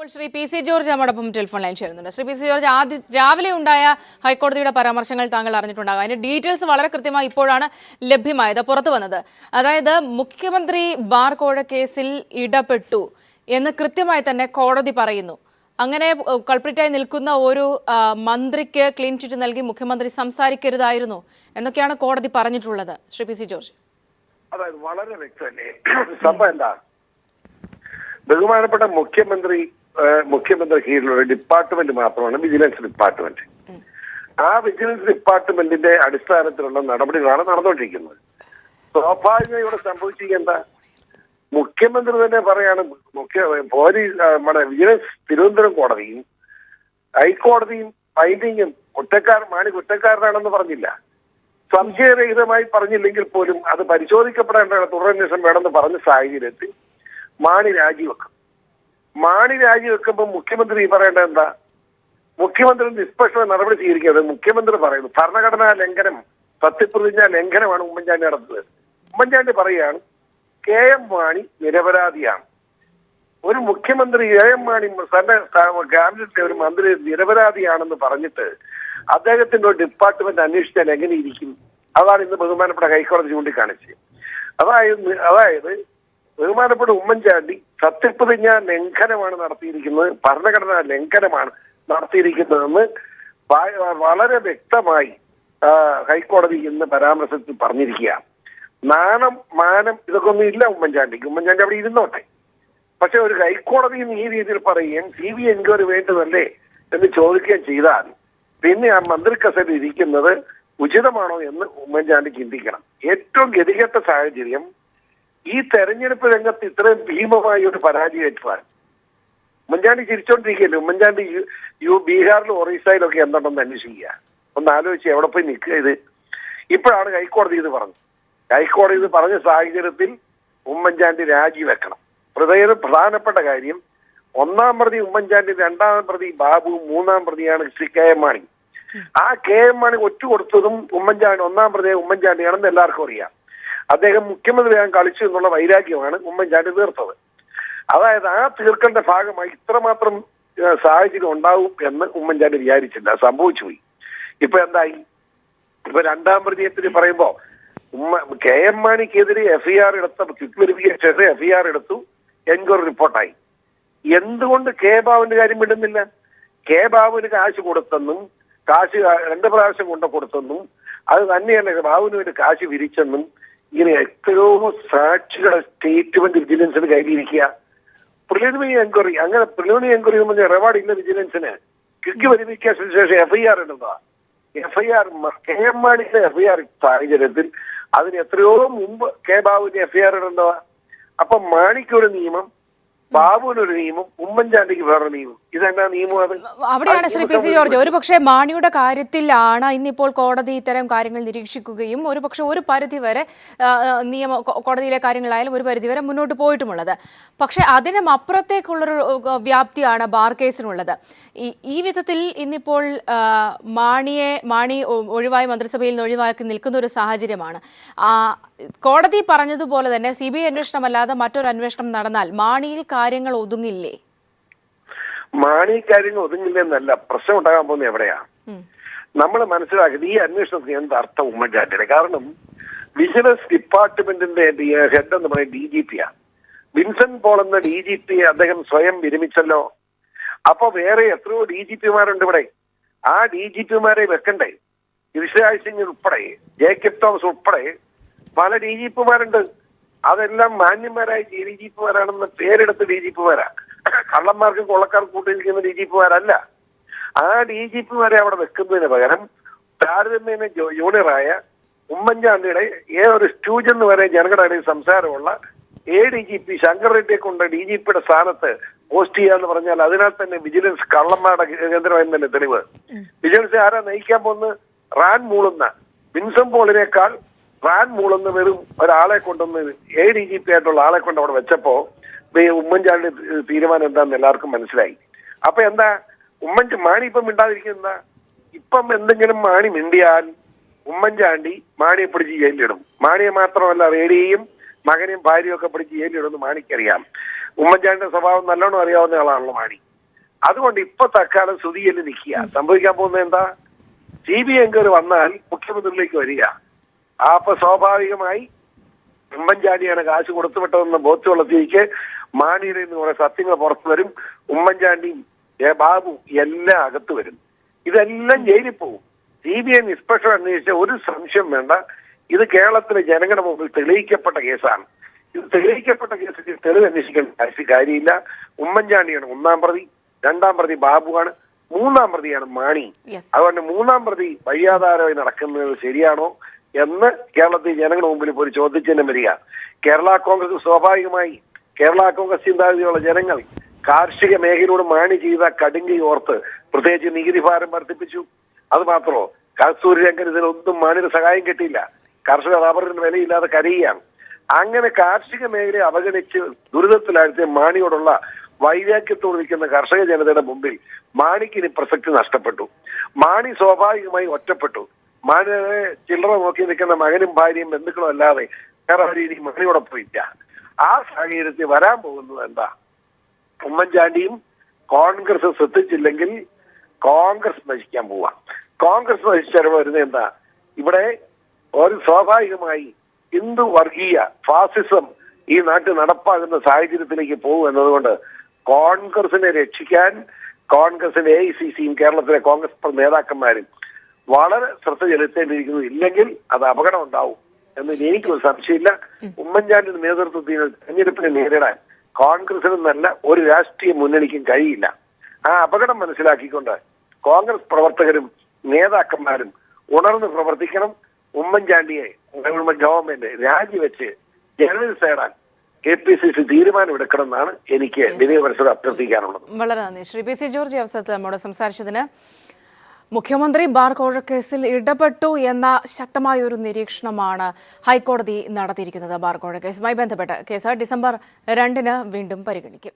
ഇപ്പോൾ Shri P C George നമ്മോടൊപ്പം telephone line ചേരുന്നുണ്ട്. ശ്രീ പി സി ജോർജ്, രാവിലെ ഉണ്ടായ ഹൈക്കോടതിയുടെ പരാമർശങ്ങൾ താങ്കൾ അറിഞ്ഞിട്ടുണ്ടാകും. അതിന്റെ ഡീറ്റെയിൽസ് വളരെ കൃത്യമായി ഇപ്പോഴാണ് ലഭ്യമായത്, പുറത്തു വന്നത്. അതായത് മുഖ്യമന്ത്രി ബാർ കോഴ കേസിൽ ഇടപെട്ടു എന്ന് കൃത്യമായി തന്നെ കോടതി പറയുന്നു. അങ്ങനെ കൾപ്രിറ്റായി നിൽക്കുന്ന ഒരു മന്ത്രിക്ക് ക്ലീൻ ചിറ്റ് നൽകി മുഖ്യമന്ത്രി സംസാരിക്കരുതായിരുന്നു എന്നൊക്കെയാണ് കോടതി പറഞ്ഞിട്ടുള്ളത്. ശ്രീ പി സി ജോർജ്, അതായത് വളരെ വ്യക്തമല്ലേ സംഭവം എന്താ? ബഹുമാനപ്പെട്ട മുഖ്യമന്ത്രി കീഴിലുള്ള ഡിപ്പാർട്ട്മെന്റ് മാത്രമാണ് വിജിലൻസ് ഡിപ്പാർട്ട്മെന്റ്. ആ വിജിലൻസ് ഡിപ്പാർട്ട്മെന്റിന്റെ അടിസ്ഥാനത്തിലുള്ള നടപടികളാണ് നടന്നുകൊണ്ടിരിക്കുന്നത്. സ്വാഭാവികമായി ഇവിടെ സംഭവിച്ചിരിക്കേണ്ട മുഖ്യമന്ത്രി തന്നെ പറയാണ്, പോലീസ് നമ്മുടെ വിജിലൻസ് തിരുവനന്തപുരം കോടതിയും ഹൈക്കോടതിയും ഫൈൻഡിങ്ങും മാണി കുറ്റക്കാരനാണെന്ന് പറഞ്ഞില്ല. സംശയരഹിതമായി പറഞ്ഞില്ലെങ്കിൽ പോലും അത് പരിശോധിക്കപ്പെടേണ്ട തുടരന്വേഷണം വേണമെന്ന് പറഞ്ഞ സാഹചര്യത്തിൽ മാണി രാജിവെക്കും. മാണി രാജിവെക്കുമ്പോൾ മുഖ്യമന്ത്രി പറയേണ്ടത് എന്താ? മുഖ്യമന്ത്രി നിഷ്പക്ഷ നടപടി സ്വീകരിക്കുന്നത്. മുഖ്യമന്ത്രി പറയുന്നു ഭരണഘടനാ ലംഘനം, സത്യപ്രതിജ്ഞാ ലംഘനമാണ് ഉമ്മൻചാണ്ടി നടത്തുന്നത്. ഉമ്മൻചാണ്ടി പറയുകയാണ് KM മാണി നിരപരാധിയാണ്. ഒരു മുഖ്യമന്ത്രി KM മാണി തന്റെ ക്യാബിനറ്റിലെ ഒരു മന്ത്രി നിരപരാധിയാണെന്ന് പറഞ്ഞിട്ട് അദ്ദേഹത്തിന്റെ ഒരു ഡിപ്പാർട്ട്മെന്റ് അന്വേഷിച്ചാൽ എങ്ങനെ ഇരിക്കും? അതാണ് ഇന്ന് ബഹുമാനപ്പെട്ട ഹൈക്കോടതി ചൂണ്ടിക്കാണിച്ചത്. അതായത് ബഹുമാനപ്പെട്ട ഉമ്മൻചാണ്ടി സത്യപ്രതിജ്ഞാ ലംഘനമാണ് നടത്തിയിരിക്കുന്നത്, ഭരണഘടനാ ലംഘനമാണ് നടത്തിയിരിക്കുന്നതെന്ന് വളരെ വ്യക്തമായി ഹൈക്കോടതി ഇന്ന് പരാമർശത്തിൽ പറഞ്ഞിരിക്കുക. നാണം മാനം ഇതൊക്കെ ഒന്നും ഇല്ല ഉമ്മൻചാണ്ടിക്ക്. ഉമ്മൻചാണ്ടി അവിടെ ഇരുന്നോട്ടെ. പക്ഷെ ഒരു ഹൈക്കോടതിയിൽ ഈ രീതിയിൽ പറയുകയും CBI എൻക്വയറി വേണ്ടതല്ലേ എന്ന് ചോദിക്കുകയും ചെയ്താൽ പിന്നെ ആ മന്ത്രി കസേരയിൽ ഇരിക്കുന്നത് ഉചിതമാണോ എന്ന് ഉമ്മൻചാണ്ടി ചിന്തിക്കണം. ഏറ്റവും ഗതികെട്ട സാഹചര്യം ഈ തെരഞ്ഞെടുപ്പ് രംഗത്ത് ഇത്രയും ഭീമമായ ഒരു പരാജയം ഏറ്റുവാൻ ഉമ്മൻചാണ്ടി ചിരിച്ചോണ്ടിരിക്കുകയല്ലേ. ഉമ്മൻചാണ്ടി ബീഹാറിലും ഒറീസയിലും ഒക്കെ എന്തുണ്ടെന്ന് അന്വേഷിക്കുക. ഒന്ന് ആലോചിച്ച് എവിടെ പോയി നിൽക്കുക ഇത്. ഇപ്പോഴാണ് ഹൈക്കോടതി ഇത് പറഞ്ഞത്. ഹൈക്കോടതി ഇത് പറഞ്ഞ സാഹചര്യത്തിൽ ഉമ്മൻചാണ്ടി രാജിവെക്കണം. പ്രധാനപ്പെട്ട കാര്യം, ഒന്നാം പ്രതി ഉമ്മൻചാണ്ടി, രണ്ടാം പ്രതി ബാബു, മൂന്നാം പ്രതിയാണ് ശ്രീ KM മാണി. ആ KM മാണി ഒറ്റ കൊടുത്തതും ഉമ്മൻചാണ്ടി, ഒന്നാം പ്രതി ഉമ്മൻചാണ്ടിയാണെന്ന് എല്ലാവർക്കും അറിയാം. അദ്ദേഹം മുഖ്യമന്ത്രിയാകാൻ കളിച്ചു എന്നുള്ള വൈരാഗ്യമാണ് ഉമ്മൻചാണ്ടി തീർത്തത്. അതായത് ആ തീർക്കേണ്ട ഭാഗമായി ഇത്രമാത്രം സാഹചര്യം ഉണ്ടാവും എന്ന് ഉമ്മൻചാണ്ടി വിചാരിച്ചില്ല. സംഭവിച്ചു പോയി. ഇപ്പൊ എന്തായി? ഇപ്പൊ രണ്ടാം പ്രതിയെപ്പറ്റി പറയുമ്പോ KM മാണിക്കെതിരെ FIR എടുത്ത ക്വിക്ക് വെരിഫിക്കേഷൻ FIR എടുത്തു, എൻക്വയറി റിപ്പോർട്ടായി. എന്തുകൊണ്ട് ബാബുവിന്റെ കാര്യം വിടുന്നില്ല? ബാബുവിന് കാശ് കൊടുത്തെന്നും കാശ് 2 പ്രാവശ്യം കൊണ്ട് കൊടുത്തെന്നും അത് തന്നെയല്ല ബാബുവിന് വേണ്ടി കാശ് വിരിച്ചെന്നും ഇങ്ങനെ എത്രയോ സാക്ഷികളെ സ്റ്റേറ്റ്മെന്റ് വിജിലൻസിന് കയ്യിലിരിക്കുക. പ്രിലിമിനറി എൻക്വയറി, അങ്ങനെ പ്രിലിമിനറി എൻക്വയറി റിവാർഡ് ഇല്ല വിജിലൻസിന്. ക്വിക്ക് വെരിഫിക്കേഷന് ശേഷം FIR ഇടുന്നതാ. FIR KM മാണിയുടെ FIR സാഹചര്യത്തിൽ അതിന് എത്രയോ മുമ്പ് ബാബുവിന്റെ FIR ഇടേണ്ടതാ. അപ്പൊ മാണിക്കൊരു നിയമം, ബാബുവിനൊരു നിയമം, ഉമ്മൻചാണ്ടിക്ക് വേറെ നിയമം. ഇതെന്നാ നിയമം? അത് അവിടെയാണ് ശ്രീ പി സി ജോർജ്. ഒരുപക്ഷെ മാണിയുടെ കാര്യത്തിലാണ് ഇന്നിപ്പോൾ കോടതി ഇത്തരം കാര്യങ്ങൾ നിരീക്ഷിക്കുകയും ഒരുപക്ഷെ ഒരു പരിധിവരെ കോടതിയിലെ കാര്യങ്ങളായാലും ഒരു പരിധിവരെ മുന്നോട്ട് പോയിട്ടുമുള്ളത്. പക്ഷെ അതിനും അപ്പുറത്തേക്കുള്ളൊരു വ്യാപ്തിയാണ് ബാർ കേസിനുള്ളത്. ഈ വിധത്തിൽ ഇന്നിപ്പോൾ മാണി ഒഴിവായി മന്ത്രിസഭയിൽ നിന്ന് ഒഴിവാക്കി നിൽക്കുന്ന ഒരു സാഹചര്യമാണ്. കോടതി പറഞ്ഞതുപോലെ തന്നെ CBI അന്വേഷണമല്ലാതെ മറ്റൊരു അന്വേഷണം നടന്നാൽ മാണിയിൽ കാര്യങ്ങൾ ഒതുങ്ങില്ലേ? മാണി കാര്യങ്ങൾ ഒതുങ്ങില്ലെന്നല്ല, പ്രശ്നം ഉണ്ടാകാൻ പോകുന്നത് എവിടെയാ? നമ്മൾ മനസ്സിലാക്കിയത് ഈ അന്വേഷണത്തിന് എന്ത് അർത്ഥം ഉമ്മൻചാണ്ടിയുടെ? കാരണം വിജിലൻസ് ഡിപ്പാർട്ട്മെന്റിന്റെ ഹെഡ് എന്ന് പറയുന്നത് DGP-യാണ്. വിൻസെന്റ് പോൾ എന്ന DGP അദ്ദേഹം സ്വയം വിരമിച്ചല്ലോ. അപ്പൊ വേറെ എത്രയോ DGP-മാരുണ്ട് ഇവിടെ. ആ DGP-മാരെ വെക്കണ്ടേ? ഋഷിരാജ് സിംഗ് ഉൾപ്പെടെ, ജേക്കബ് തോമസ് ഉൾപ്പെടെ പല DGP-മാരുണ്ട്. അതെല്ലാം മാന്യന്മാരായ DGP-മാരാണെന്ന് പേരെടുത്ത് DGP-മാരാ. കള്ളന്മാർക്കും കൊള്ളക്കാർക്കും കൂട്ടിയിരിക്കുന്ന DGP-മാരല്ല. ആ DGP-മാരെ അവിടെ വെക്കുന്നതിന് പകരം താരതമ്യേന ജൂനിയറായ ഉമ്മൻചാണ്ടിയുടെ ഒരു സ്റ്റൂജെന്ന് വരെ ജനങ്ങളുടെ ഇടയിൽ സംസാരമുള്ള ADGP ശങ്കർ റെഡ്ഡിയെ കൊണ്ട് DGP-യുടെ സ്ഥാനത്ത് പോസ്റ്റ് ചെയ്യാന്ന് പറഞ്ഞാൽ അതിനാൽ തന്നെ വിജിലൻസ് കള്ളന്മാരുടെ കേന്ദ്രമായിരുന്നല്ലേ തെളിവ്. വിജിലൻസ് ആരാ നയിക്കാൻ പോകുന്നത്? റാൻ മൂളുന്ന വിൻസൻ പോളിനേക്കാൾ റാൻ മൂളുന്ന വെറും ഒരാളെ കൊണ്ടൊന്ന് ADGP ആയിട്ടുള്ള ആളെ കൊണ്ട് അവിടെ വെച്ചപ്പോ ഉമ്മൻചാണ്ടി തീരുമാനം എന്താന്ന് എല്ലാവർക്കും മനസ്സിലായി. അപ്പൊ എന്താ മാണി ഇപ്പം മിണ്ടാതിരിക്കുന്ന? ഇപ്പം എന്തെങ്കിലും മാണി മിണ്ടിയാൽ ഉമ്മൻചാണ്ടി മാണിയെ പിടിച്ച് ജയിലിലിടും. മാണിയെ മാത്രമല്ല റേഡിയെയും മകനെയും ഭാര്യയും ഒക്കെ പിടിച്ച് ജയിലിടുമെന്ന് മാണിക്കറിയാം. ഉമ്മൻചാണ്ടിയുടെ സ്വഭാവം നല്ലോണം അറിയാവുന്ന ആളാണല്ലോ മാണി. അതുകൊണ്ട് ഇപ്പൊ തൽക്കാലം സ്തുതിയിൽ നിൽക്കുക. സംഭവിക്കാൻ പോകുന്നത് എന്താ? CBI എൻക്വയറി വന്നാൽ മുഖ്യമന്ത്രിയിലേക്ക് വരിക. അപ്പൊ സ്വാഭാവികമായി ഉമ്മൻചാണ്ടിയാണ് കാശ് കൊടുത്തുവിട്ടതെന്ന് ബോധ്യമുള്ള സ്ഥിതിക്ക് മാണിയുടെ കുറെ സത്യങ്ങൾ പുറത്തു വരും. ഉമ്മൻചാണ്ടിയും ബാബു എല്ലാം അകത്ത് വരും. ഇതെല്ലാം ജയിലിൽ പോകും. CBI നിഷ്പക്ഷം അന്വേഷിച്ച ഒരു സംശയം വേണ്ട. ഇത് കേരളത്തിലെ ജനങ്ങളുടെ മുമ്പിൽ തെളിയിക്കപ്പെട്ട കേസാണ്. ഇത് തെളിയിക്കപ്പെട്ട കേസിൽ തെളിവ് അന്വേഷിക്കേണ്ട കാര്യമില്ല. ഉമ്മൻചാണ്ടിയാണ് 1-ാം പ്രതി, 2-ാം പ്രതി ബാബുവാണ്, 3-ാം പ്രതിയാണ് മാണി. അതുകൊണ്ട് 3-ാം പ്രതി വഴിയാധാരമായി നടക്കുന്നത് ശരിയാണോ എന്ന് കേരളത്തിൽ ജനങ്ങളുടെ മുമ്പിൽ ഇപ്പോൾ ഒരു ചോദ്യചിഹ്നം വരിക. കേരള കോൺഗ്രസ് സ്വാഭാവികമായി കേരള കോൺഗ്രസ് ചിന്താഗതിയുള്ള ജനങ്ങൾ കാർഷിക മേഖലയോട് മാണി ചെയ്ത കടുങ്കൈ ഓർത്ത് പ്രത്യേകിച്ച് നികുതി ഭാരം വർദ്ധിപ്പിച്ചു. അത് മാത്രമോ കസ്തൂരി രംഗൻ ഇതിനൊന്നും മാണിയുടെ സഹായം കിട്ടിയില്ല. കർഷക റബ്ബറിന് വിലയില്ലാതെ കരയുകയാണ്. അങ്ങനെ കാർഷിക മേഖലയെ അവഗണിച്ച് ദുരിതത്തിലാഴ്ത്തിയ മാണിയോടുള്ള വൈരാഗ്യത്തോട് നിൽക്കുന്ന കർഷക ജനതയുടെ മുമ്പിൽ മാണിക്കിന് പ്രസക്തി നഷ്ടപ്പെട്ടു. മാണി സ്വാഭാവികമായി ഒറ്റപ്പെട്ടു. മാണിയെ ചില്ലറ നോക്കി നിൽക്കുന്ന മകനും ഭാര്യയും ബന്ധുക്കളും അല്ലാതെ വേറെ രീതി മാണിയോടൊപ്പം ഇല്ല. ആ സാഹചര്യത്തിൽ വരാൻ പോകുന്നത് എന്താ? ഉമ്മൻചാണ്ടിയും കോൺഗ്രസ് ശ്രദ്ധിച്ചില്ലെങ്കിൽ കോൺഗ്രസ് നശിക്കാൻ പോവാ. കോൺഗ്രസ് നശിച്ചാൽ വരുന്നത് എന്താ? ഇവിടെ ഒരു സ്വാഭാവികമായി ഹിന്ദു വർഗീയ ഫാസിസം ഈ നാട്ടിൽ നടപ്പാകുന്ന സാഹചര്യത്തിലേക്ക് പോകും എന്നതുകൊണ്ട് കോൺഗ്രസിനെ രക്ഷിക്കാൻ കോൺഗ്രസിന്റെ AICCയും കേരളത്തിലെ കോൺഗ്രസ് നേതാക്കന്മാരും വളരെ ശ്രദ്ധ ചെലുത്തേണ്ടിയിരിക്കുന്നു. ഇല്ലെങ്കിൽ അത് അപകടം ഉണ്ടാവും എന്ന് എനിക്കൊരു സംശയമില്ല. ഉമ്മൻചാണ്ടിയുടെ നേതൃത്വത്തിൽ തെരഞ്ഞെടുപ്പിനെ നേരിടാൻ കോൺഗ്രസിനും നല്ല ഒരു രാഷ്ട്രീയ മുന്നണിക്കും കഴിയില്ല. ആ അപകടം മനസ്സിലാക്കിക്കൊണ്ട് കോൺഗ്രസ് പ്രവർത്തകരും നേതാക്കന്മാരും ഉണർന്ന് പ്രവർത്തിക്കണം. ഉമ്മൻചാണ്ടിയെ ഗവൺമെന്റ് രാജിവെച്ച് ജനറൽസ് നേടാൻ KPCC തീരുമാനമെടുക്കണം എന്നാണ് എനിക്ക് വിനയപരിസരം അഭ്യർത്ഥിക്കാനുള്ളത്. വളരെ നന്ദി ശ്രീ PC ജോർജ്. ഈ അവസരത്തിൽ നമ്മോട് സംസാരിച്ചതിന്. മുഖ്യമന്ത്രി ബാർ കോഴ കേസിൽ ഇടപെട്ടു എന്ന ശക്തമായ ഒരു നിരീക്ഷണമാണ് ഹൈക്കോടതി നടത്തിയിരിക്കുന്നത്. ബാർ കോഴ കേസുമായി ബന്ധപ്പെട്ട് കേസ് ഡിസംബർ 2 വീണ്ടും പരിഗണിക്കും.